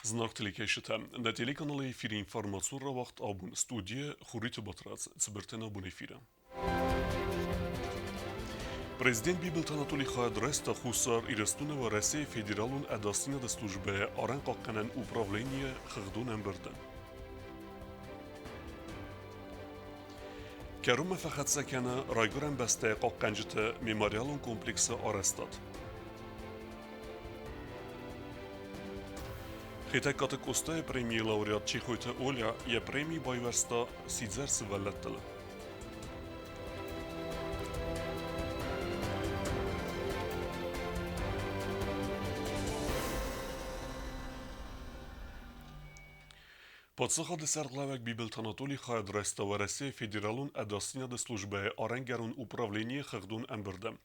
Знак телекешите. На телеканале эфире информацион ра вақт абун студия Хурит Батрац цибертен абун эфире. Президент Бибилт Анатолий Хадреста Хусар Ирестунова Россия федералун адастина до службы Аран Какканен управление Хагдун Эмберден. Керума фахат сакана райгуран басте Какканжита мемориалун комплекса Арестат. Хитак катык устая премии лауреат Чехойта Оля я премии байверста Сидзер Сывалеттала. Подсахад сарглавек Бибилт Анатолий Хадреста в России федералун адастина до службы Аренгарун управление Хагдун Эмберде.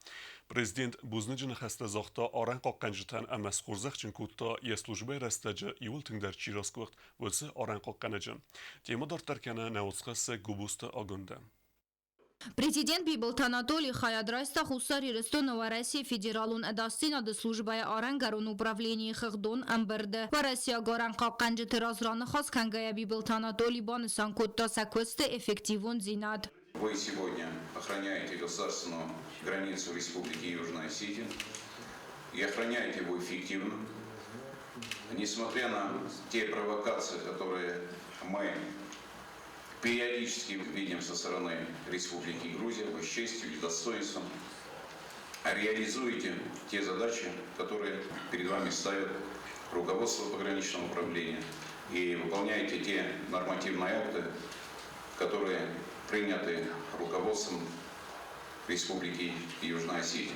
Президент Бузнеджин хаста захта Арен Какканжитан амас Хурзахчин кутта я службы Растаджа Юл Тингдар Чирасквахт вэлсе Арен Какканеджа. Тема дартаркана наутсхаса Губуста Агунда. Президент Бибилт Анатолий Хаядрайста Хусар Ирестонова Россия федералун адастина до службы Арангарун управление Хагдун Амберде. В России Гаран Какканджи Теразран Хас Кангая Бибилт Анатолий Бансан Кутта Саквесте эффективун Зинат. Вы сегодня охраняете государственную границу Республики Южная Осетия и охраняете его эффективно, несмотря на те провокации, которые мы периодически видим со стороны Республики Грузия, вы с честью и достоинством реализуете те задачи, которые перед вами ставит руководство пограничного управления, и выполняете те нормативные акты, которые приняты руководством Республики Южная Осетия.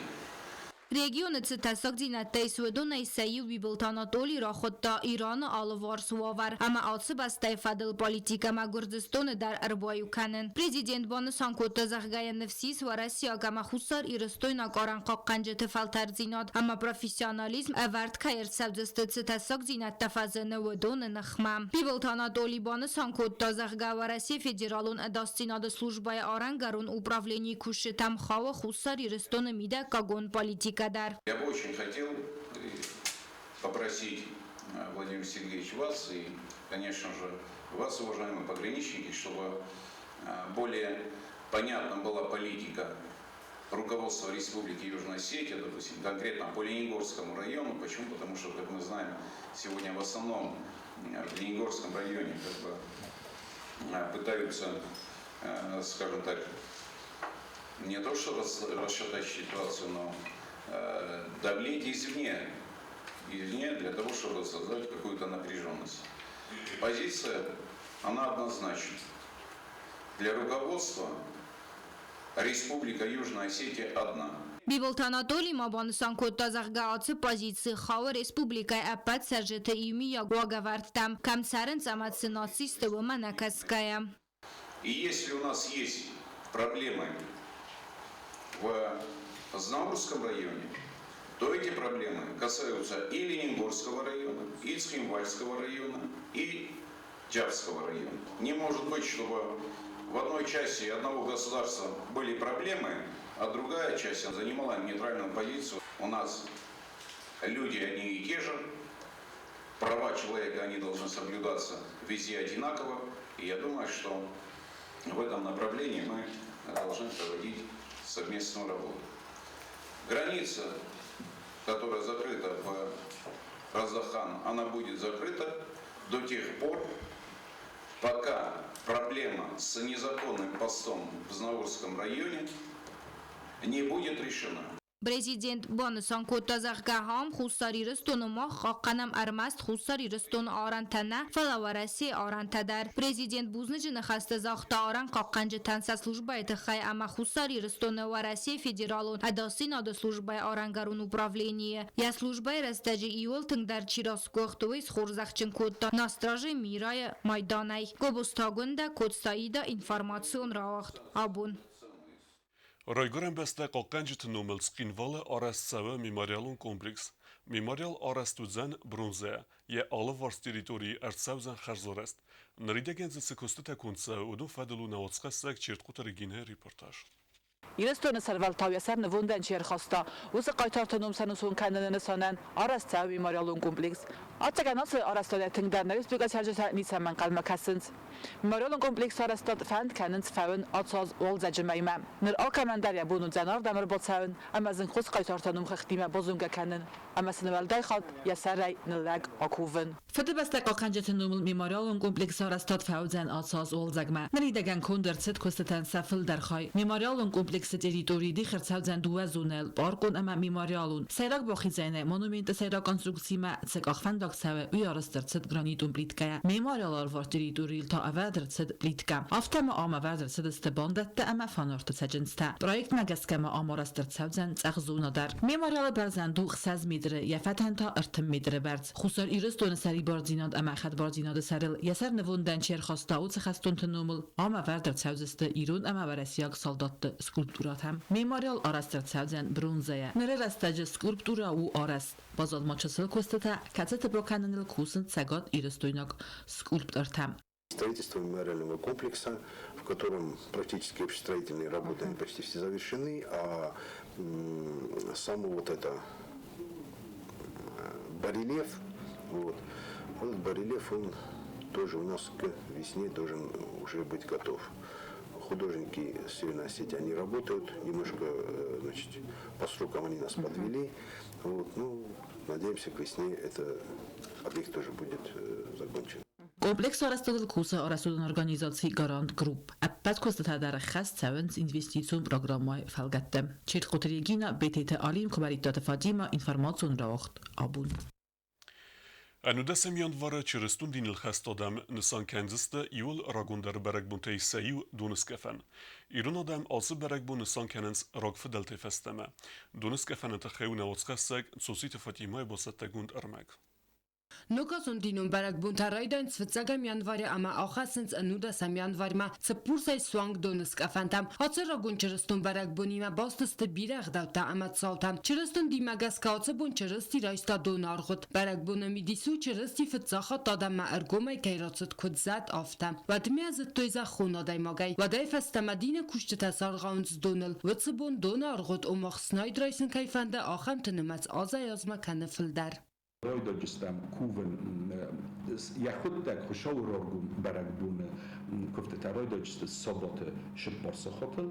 Регионы цитасак динаттай Сведон Исаию Бибилт Анатолий را خود تا ایران آلوار سواور اما آتسب از فدل پالیتیکا مگردستون در اربایو کنن پریزیدنت بان سانکوتا زغگای نفسیس و رسیا گما خسار ایرستوی ناکارن قاقنجه تفلتر زیناد اما پروفیسیونالیزم اورد کایر سبزست цитасак دینت تفازن ودون نخمم Бибилт Анатолий بان سانکوتا زغگا و رسی فدرالون اداستیناد службай آرنگارون управлений кушетам خوا خسار ایرستون میده کاگون پالیتیکا. Я бы очень хотел попросить, Владимир Сергеевич, вас и, конечно же, вас, уважаемые пограничники, чтобы более понятна была политика руководства Республики Южная Осетия, допустим, конкретно по Лениногорскому району. Почему? Потому что, как мы знаем, сегодня в основном в Лениногорском районе пытаются, скажем так, не то что расшатать ситуацию, но давлеть извне для того, чтобы создать какую-то напряженность. Позиция, она однозначна. Для руководства Республика Южная Осетия одна. Бибилт Анатолий Мабансан Котта Захгаатсы позиции Хава Республика Апат Сержета Имия Гуагавартам Камсарен Саматсы Нацистова Манакаская. И если у нас есть проблемы в Знаурском районе, то эти проблемы касаются и Лениногорского района, и Цхинвальского района, и Джавского района. Не может быть, чтобы в одной части одного государства были проблемы, а другая часть занимала нейтральную позицию. У нас люди одни и те же, права человека они должны соблюдаться везде одинаково, и я думаю, что в этом направлении мы должны проводить совместную работу. Граница, которая закрыта в Раздахан, она будет закрыта до тех пор, пока проблема с незаконным постом в Знаурском районе не будет решена. Президент Бансан Котта Захгахам Хусари Рестонома Хақанам Армаст Хусари Рестон Арантана Фалавараси Арантадар Президент Бузнеджин Хаста Захта Аран Қаққанжи Танса службай Тхай Ама Хусари Рестонова Россия федералун адасина до службай Арангарун управление Я службай Растаджи Иол Тингдар Чираскохтовой Схурзахчин Котта на страже Мирая Майданай Гобустагунда Котсаида информацион Равахт Абун Райгурен басте Какканжит номел Цхинвала Арестсава мемориалун комплекс. Мемориал Арестудзен Брунзе je alle vars territorii Artsavzan Kharzorest. Наридеген за секостта конца удон фаделу на отсхасак чертқута регине репортаж. Irestone servaltau yasar nevundan cher khasta. Us qaytartanum sanusun kanenen sanan arasta memorialun kompleks. Atsaganası arasta tingdan respublika serjesa nisaman qalma kasins. Memorialun kompleks arasta fand kanens faun atsaz ol zajmayma. Nir akamandarya bunu zanar damar botsaun amazın khus qaytartanum xixtima bozunga kanen. Amasını valday xalt yasaray nilag akuven. Fedebasta qakanjatanum memorialun kompleks arasta fauzan atsaz ol zagma. Nridagan kondertset kostatan safil در خای میماریالون کمپلکس تریتوری دی خرساوزن دو زونل بارکون اما میماریالون سیراک باخیزنه مونومنت سیراک کنسترکسی ما سکاخفن داکسوه ویارسترست گرانیتون پلیتکه میماریالار وار تریتوریل تا اوادرست پلیتکه افتم آما وردرست استباندت اما فانارت سجنسته پروژه مگسکه ما آمارسترت سوزن سخزونا در میماریال برزن دو خساز میدره یفتن تا ارتم میدره برز خسار ایرستون سری بارزیناد اما خد بارزیناد سرل یسر نووندن چیر خواسته او سخستون تنومل آما وردرت سوزسته ایرون اما ورسیاق سالدات سکولپتورات هم میماریال آرسترت سوزن برونزه نره رستج سکولپتورا او آرست بازال ماچسل کستتا کتت بروکاننل کوسن سگات ایرستویناک سکولپتورت هم Строительство мемориального комплекса, в котором практически общестроительные работы почти все завершены, а сам вот это барельеф, этот барельеф, он тоже у нас к весне должен уже быть готов. Художники с Северной Осетии, они работают, немножко, значит, по срокам они нас подвели. Надеемся, к весне этот объект тоже будет закончен. Комплекс арастодل کوسه آرستودن ارگانیزاسی گاراند گروپ. اپت کسته در خست سوانس اینوستیسیون پروگرامای فلگتم. چیت خطریگینا بیتیت آلیم کبریتات فادیما اینفرماسیون راوخت آبون. انو دسم یانواره چرستون دین الخست آدم نسان کنزسته ایول راگون در برگ بونتی سیو دونس کفن. ایرون آدم آسه برگ بون نسان کننس راگ فدلتی فستمه. دونس کفن انتخیو نواتسخستگ سوسیت فاتیمای باسته گوند ارمگ. Nukasun dinun barak buntaraydan svitsagam yanvari ama ahasens anuda sam yanvarma tspursay swang donus kafantam hatsera guncherstun barak bunima bastste birag davta amat saltam cherstun dimagas kautse bunchersti raista donargot barak bunami disu chersti fitsaha tadama ergomay kayratset kudzat aftam wadmiazet toyza khunaday magay waday fastamadine kushte tasargauns donel witsbun donargot umach snaydreisen kayfanda aham tnemats azayazma kanefildar Rajdagistan kuven jachutek hošaurorgum barakbun kofte rajdagistan sobote shporsa hotel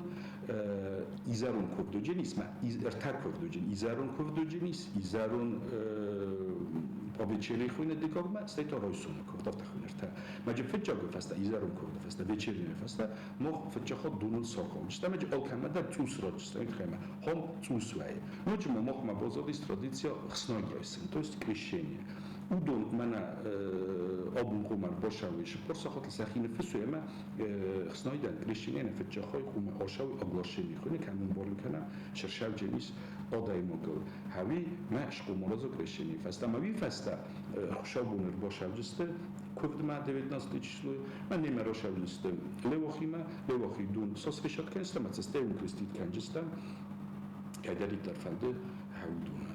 izarun kovdojenis ma ertak kovdojen izarun kovdojenis izarun Вечерний хуйне декорма стоит ройсун, когда так хуйнерта. Маджи фетчага фаста, изарун ковда фаста, вечерний фаста, мох фетчахот дунул сорхом. Что маджи олкамада цусрод, стоит хема, хом цусвай. Маджи мох ма бозодис традиция хсной ройсен, то есть крещение. Удон мана обун хумар бошавиш, порсахот сахин фесуема хсной дан крещение на фетчахой хума ошави оглашение. Хуйне камун борликана шершав дженис آدای مگل هوی مشق و مرزق رشینی فستا ماوی فستا خوشابونر باشابجسته کفت ما 19 چیزلوی من نیم روشابجسته لواخی دون ساس فشاد کنستم متسته اون کریستید کنجستم که دلیت در فلده هودونه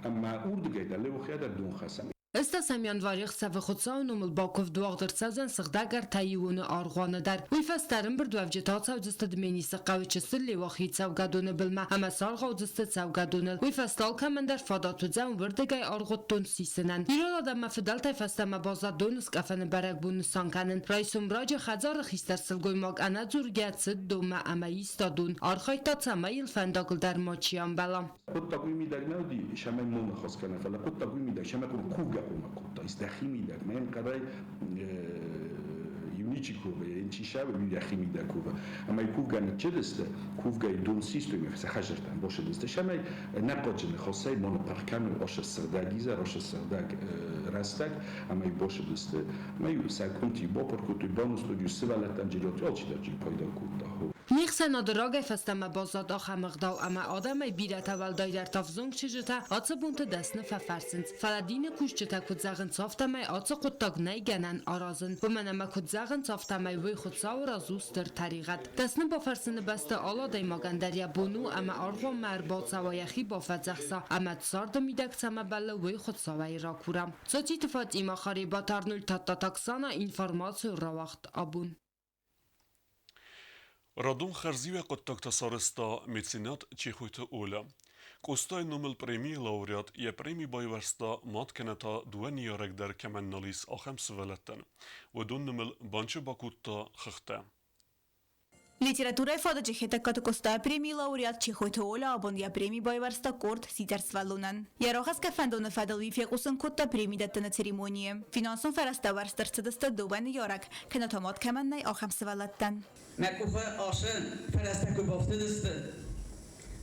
اما اردگه در لواخی در دون خسم Ըստ Սամյանվարի խսավը խոցաունում բակով դուաղդր ծազան սղդագար թայիվունը արղանը դար։ Ուիֆաստարն բրդուավ ջետացավ ձստը դմենի սղավիչը սլի վախի ծավգադոնը բլմա, համա սարղավ ձստը ծավգադոնը։ Ուիֆաստալ կամանդար ֆադատուձան վրդգայ արղոտտոն սիսնան։ Իրոլ ադամա ֆդալ տայֆաստամա բազադոնս կաֆանը բարակբունը սանկանն։ Ռայսում ռաջը խազարը խիստար սլգոյմակ անածուր գյացը դոմա ամայի ստադուն։ Արխայտացամա իլ ֆանդակլ դար մոչիան բալամ։ Кута из дахимида, мен кадай юничикова, инчишава юяхимида кува. Амай кувган чедесте, кувгай дун системе сахажертан бошедесте. Шамай наподжене хосей монопаркану оша срдагиза, оша срдаг растак, амай бошедесте. Маю сакунти бопоркуту бонус лугю сивалатан жилот олчидаджи пайда кута. نیخسن آدراغ فستم بازاد آخمقداو اما آدم بیرت اول دایدر تافزونگ چجتا آتsa بونت دستن ففرسنز فلادین کوشچتا کدزاغن صافتم آتsa قطاق نیگنن آرازن و منم کدزاغن صافتم وی خودساو رازوستر طریقت دستن با فرسن بسته آلا دیماگن دریا بونو اما آرغو مرباط سوایخی با فزخسا اما تسارد میدک سم بله وی خودساوی را کورم ساتی تفات ایما خاری با ترنول تاتا تاکسانا اینفرماسیو را وقت آبون Radon Kharzive Qottokta Sarısta Mecenat Çexuyta Ola. Kostay Nobel Premi laureat je premi Bayversta mat keneta dueni yarek der kemennalis axem sveletten. Wadon Nobel Banche Bakutta Khkhta. Литература фада чехета като коста премии лауреат чехойта оля абон я премии байварста корт ситер свалунан. Ярохас кафандон фадал вифекусан котта премии дата на церемония. Финансон фараста варстарцадыста добан ярак, кенатомат кеменнай ахам свалаттан. Мекуха ашен фараста кубафтыдысты.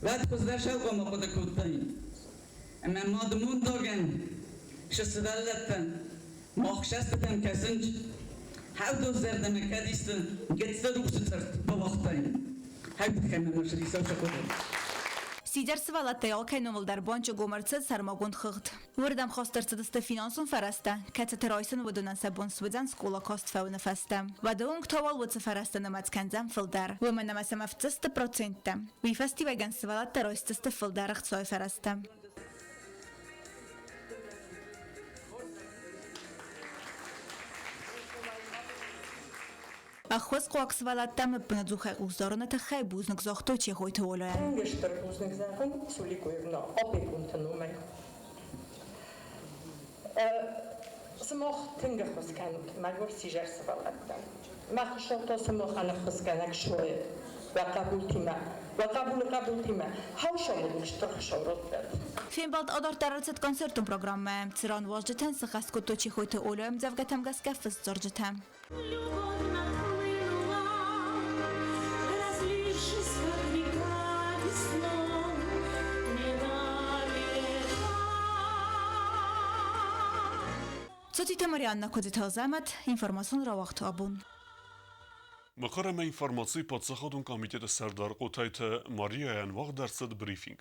Вад кузлашал гома кода коттайн. Ama madmun dagen şısıdallatan mahşastatan kasınç havdo zerdeme kadistin getse ruhsatır bavaqtayın. Havdo kemem şrisa şakodan. Сидер свалатта ялкай номалдар бончо гомарцад сармагунд хыгд. Вырдам хостарцадыста финансон фараста, кацатеройсын выдунан сабон свыдзан скула кост фауна фаста. Вадоунг товал вуца фараста намацканзам фылдар. Выманамасама в 100%. Вифасти ваган свалатта ройстыста фылдарах цой фараста. Ахваз қуак свалаттам пнадзухай узорната хай бузнак зохто чехойта олоян. Тенгештер бузнак захын суликуевна опекунта номер. Смох тенгер хосканут магор сижер свалаттам. Махшото смох ана хосканак шое. Вакабултима. Вакабултима. Хаушамул штрахшорот. Фембалт адартарацет концертум программа. Циран важдетен сахаското чехойта олоям завгатам гаскафыз зоржетам. Цотите Марианна Кодиталзамат, информацион равахт абун. Мақарама информации подсахадун комитет Сардар Qotayta Mariayan vaq darsad briefing.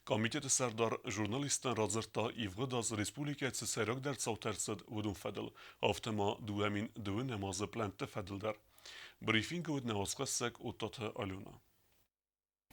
Комитет Сардар журналистан разырта ивгадаз республикасы сайрак дарсав тарсад вудун фадл. Автама дуамин дуын намазы планта фадлдар. Брифинг вуд навасқассак уттата алюна.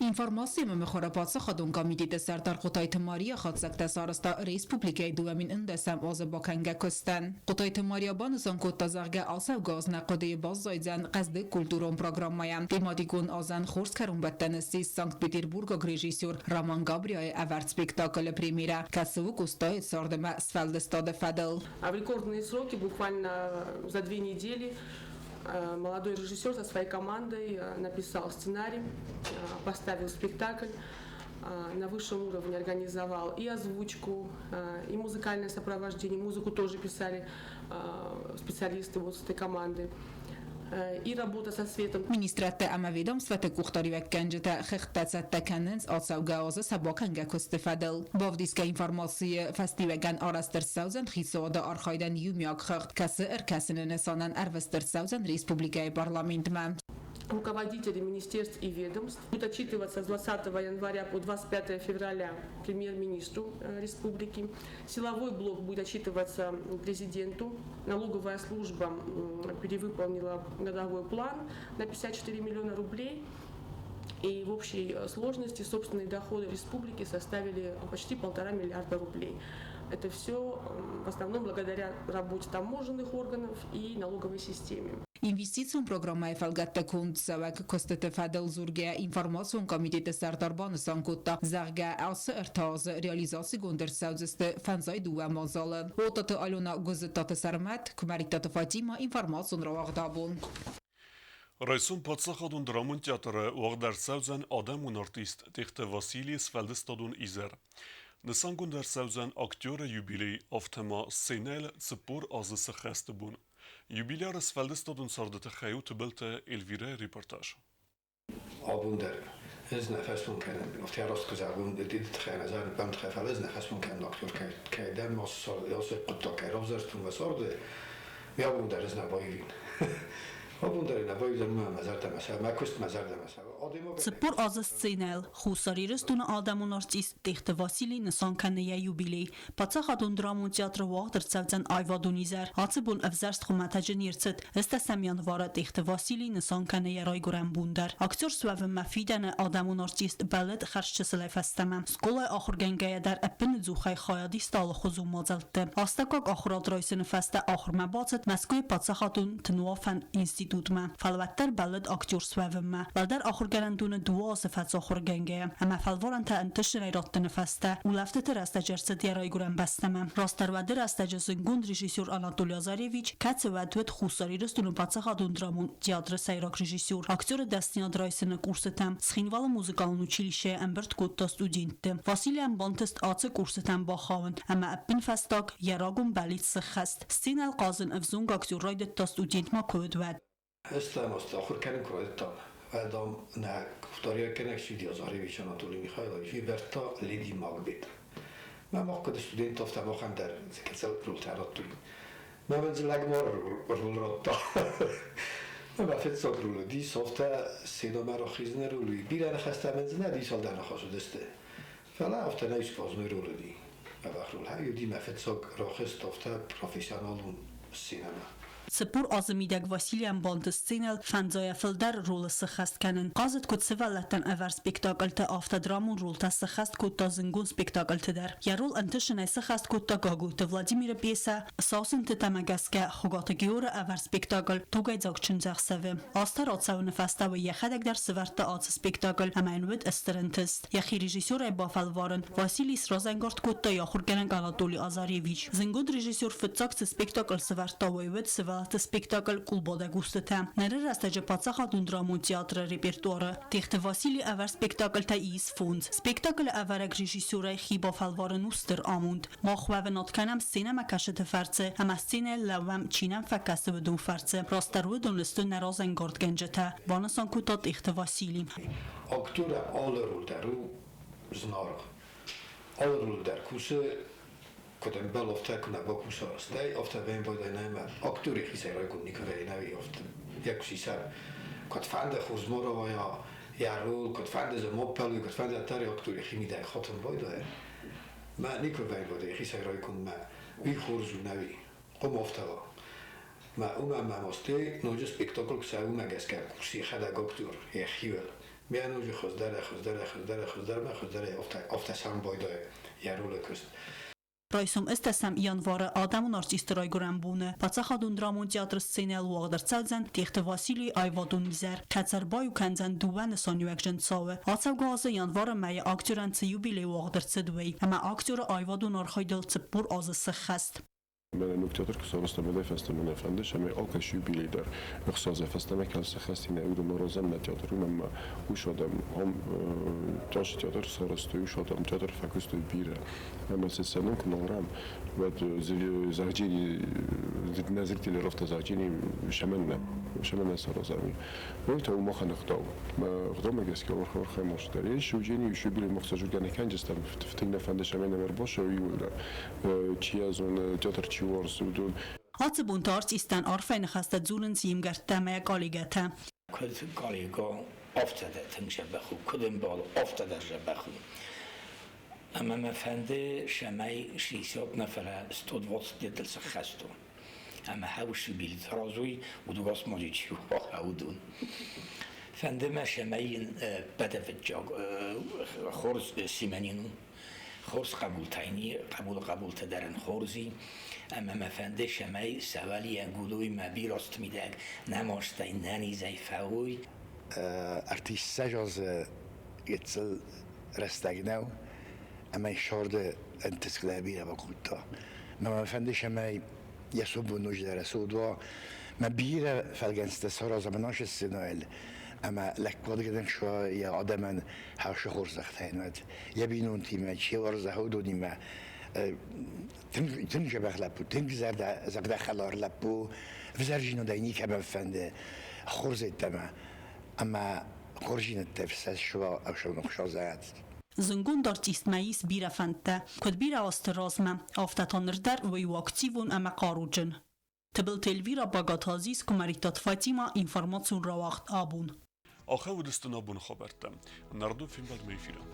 Ինֆորմացիա մխորապացը խադուն կոմիտետը Սարդար Qotayta Mariya խացակտա սարստա ռեսպուբլիկայի դուամին ընդեսամ օզը բոքանգա կստան Qotayta Mariya բանսան կոտազարգա ասավ գազնա կոդեի բազայցան qazdı կուլտուրոն պրոգրամմայա թեմատիկուն ազան խորս քարում բտնեսի Սանկտ Պետերբուրգ ռեժիսոր Ռաման Գաբրիայի ավարտ սպեկտակլը պրեմիերա կասու կուստոյ սորդեմա սվալդստոդը фадл. А в рекордные сроки, буквально за 2 недели, молодой режиссер со своей командой написал сценарий, поставил спектакль, на высшем уровне организовал и озвучку, и музыкальное сопровождение. Музыку тоже писали специалисты вот с этой команды. И работа со светом. Министрate ամավիդոմստվate կուխտարիվեք կենջետը խեղտացատ տականենց ոցավգաոզը սաբոքանգա կոստեֆադել։ Բովդիսկա ինվորմասիը ֆաստիվեգան արաստրսաուզան խիսոդը արխայդան յումյակ խեղտ կասը ըրկասինը նսանան արվստրսաուզան республикայի парламентման. Руководители министерств и ведомств будут отчитываться с 20 января по 25 февраля премьер-министру республики. Силовой блок будет отчитываться президенту. Налоговая служба перевыполнила годовой план на 54 миллиона рублей. И в общей сложности собственные доходы республики составили почти 1,5 миллиарда рублей. Это все в основном благодаря работе таможенных органов и налоговой системе. Ինվեստիցիոն պրոգրամայի ֆալգատտակունդ սավակ կոստետը ֆադել զուրգե ինվորմացիոն կոմիտետը Սարդարբանը սանկոտա զաղգա ասը ըրթազը ռեալիզացի գոնդրսաուզստը ֆանզայ դուվա մազալը ոտատը ալոնա գոզետատը սարմատ կմարիտատը Ֆատիմա ինվորմացիոն ռավաղդաբուն Ռայսուն պատսախադուն դրամուն թեատրը ուաղդարսաուզան ադամուն արտիստ տեխտը Վասիլի Սվալդստադուն իզեր Նսանգուն դարսաուզան ակտյորը յուբիլեի ավթեմա սենել ծպոր ազըսը խեստը բուն Jubileară Sfeldestadun sardete xeyut bilte Elvire reportaj. Abundar ez nefes mumkin اختيارات كزعون ديد تخيل زار بام تخيل ez nefes mumkin دكتور كايدم مصر يوسف قطع كيروزرتون وصارد يا abundar ez نبايين abundar نبايين ما مزارت مثلا ما كست مزارت مثلا Սպոր ազը սցենել խուսարիրս տունը ադամուն արտիս տեխտը Վասիլի նսանքանեյա յուբիլեի բացախատուն դրամուն թեատրը վաղ դրծավցան այվադունիզար հացыбուն ըվզարստ խումատաջն երցըտ ըստասամյան վարը տեխտը Վասիլի նսանքանեյա ռայգորան բունդար ակտոր սուավը մաֆիդանը ադամուն արտիստ բալետ խարշչսլայ ֆաստամա սկոլայ ախուրգենգայադար əppin ձուխայ խայադի ստալը խոզու մոզալտը աստակակ ախուրադրոյսını ֆաստա ախուրմա բացըտ Մոսկվի բացախատուն տնուաֆան ինստիտուտ դուդմա ֆալվատտար բալդ ակտյուր սվավմա վալդար ախորգարանդունը դուոս ֆածո խորգենգե ամա ֆալվորանտա ընտշնայ ռոտտն ֆաստա ուլավտը ռաստաջերցը դիարայգուրան բաստամա ռոստարվադը ռաստաջեսը գունդ ռեժիսոր Անատոլի Ազարևիչ կացվադվետ խուսարիրս դունու բացախադուն դրամուն театра сайрок режиссер актера Дастина Драйсена курсетам схинвала музыкалну училище Амберт Котта студенты Василиан Бонтест ацы курсетам бахавн ама аппин фастак ярагун балит схаст сценал казын авзунг актер райдетта студент ма кодвад Estamos آخر کنیم کردم و دام نه گفتاری کنیم شدی Азаревич Анатолий Михайлович ویبرتا لیدی ماغبیت من موقع استودنت افتم واقعا در کسل رول تراتوی من منزل لگمار رول راتا من بافت سال رول دی سافتا سینما را خیزنه رولی بیرن خسته منزل نه دی سال در نخواست دسته فعلا افتا نیست کازنوی رول دی و وقت رول های دی مفت سال را خست افتا پروفیسیونالون سینما Սպուր ազմիդակ Վասիլիան բանտը սցենալ ֆանձայա ֆլդար ռոլը սխաստ կանեն Qazet kut սվալատան ավար սպեկտակլ տա ավտադրամուն ռոլ տա սխաստ kut տա զնգուն սպեկտակլ տդար Ярол ընտշնայ սխաստ kut տա գագուտը Վլադիմիրը պիեսա սասն տտամագասկա խոգատը գյորը ավար սպեկտակլ տուգայ ձակչն ձախսավը Աստար ոցավնը ֆաստավը յախադակ դար սվարտա ացը սպեկտակլ ամայնուետ ըստրընտս Յախի ռեժիսոր է բաֆալվարն Վասիլիս Ռոզանգորտ kut տա յախուրգանանք Անատոլի Ազարևիչ Զնգուն ռեժիսոր ֆծակցը սպեկտակլ սվարտա վայվետ Të spektakl kulboda gustëta. Nërë rastajë pacakhat dramon teatrë repertuarë. Tehtë Vasili avar spektakl të is fund. Spektakl avarek režisura Hiba Falvarën ustër amund. Ma khwave natkanam scena ma kashe të farce, ama scene lavam qinam fakasë vëdun farce. Rastaru dun lëstën në razën gord gengjëta. Banësan kutat ehtë Vasili. Aktura alle rol daru znarë. Alle rol dar kusë Kodem bel ofta kuna boku sorostay ofta vem boda nema aktori xisera kun nikveinavi ofta jak sisar kod fanda khuzmorova ya rol kod fanda ze mopel kod fanda tari aktori khimida khatm boda ma nikvein boda xisera kun ma vi khurzu navi qom ofta ma uma ma moste no je spektakl ksa uma gaska kursi khada aktor ya khivel miano je khuzdara ma ofta sam boda ya rol kust Ռայսում ըստասամ յանվարը Ադամուն արտիստրոյ գրանբունը Պացախադուն դրամուն театр սցենալ ու աղդրցալձան Տիխտը Վասիլի այվադուն իզար Կացարբայ ու կանձան դուվանը սոնյուակ ժնցավը Ացավ գազը յանվարը մայը ակտյուրանցը յուբիլեի ու աղդրցը դուվեի Հմա ակտյուրը այվադուն արխայդել ծպուր ազը սխաստ من نکته که سوالست می‌ده فستم نفهمیدش اما آکش یوبیلی در اخصاص فستم که از خستی نه اون مرزم نتیاتر من وشادم هم جاش تیاتر سراستی وشادم تیاتر فکست بیره اما سلسله کنارم و زرجینی نزدیک تلی رفت زرجینی شمن سرازمی وقتی اون ما خنختاو ما خدام میگه که ورخور خیمش داری شوجینی یوبیلی مختصر جدی کنجستم فتنگ نفهمیدش اما نمر باشه ویولا چی از اون تیاتر Հացը բունտարց իստան արվայնը խաստատ զուլնց իմ գարտամայա կալիգաթա Քդ կալիգա افتاده تنشه بخو کدوم بال افتاده شه بخو اما مفنده شمای شیسات نفره استود واسط دل سخستو اما هاوش بیل ترازوی و دو گاس ماجی چی و هاودون فنده ما شمای بده في الجاگ خورز سیمانینون خورز قبول تدرن خورزی اما مفنده شمای سوالی گلوی مبی راست میدگ نماشتای ننیزای فوی artiest zoals Gitzel Restagnau en mijn shorde en het schrijven wat goed daar. Maar mijn vrienden zijn mij ja zo boos daar zo door. Maar bieren vergens de zoals aan mijn scenario. اما لکواد گذشت شو یا آدمان هاش خورزخت هنوز یا بینون تیمه چی ورزه ها دونی ما تنج بخلپو تنج زرد خلار لپو وزرجینو دینی که من فنده خورزه تما اما خورجین التفسس شو او شو نخشازات Zëngun dartist majis bira fante, kod bira astërazme, aftatanërdar vëju aktivun e me karujën. Të bëll Elvira Bagatazis kumaritat Fatima informacion rawacht abun. آخه ودستنا بون خبرتم. نردو فیلم بعد میفیرم.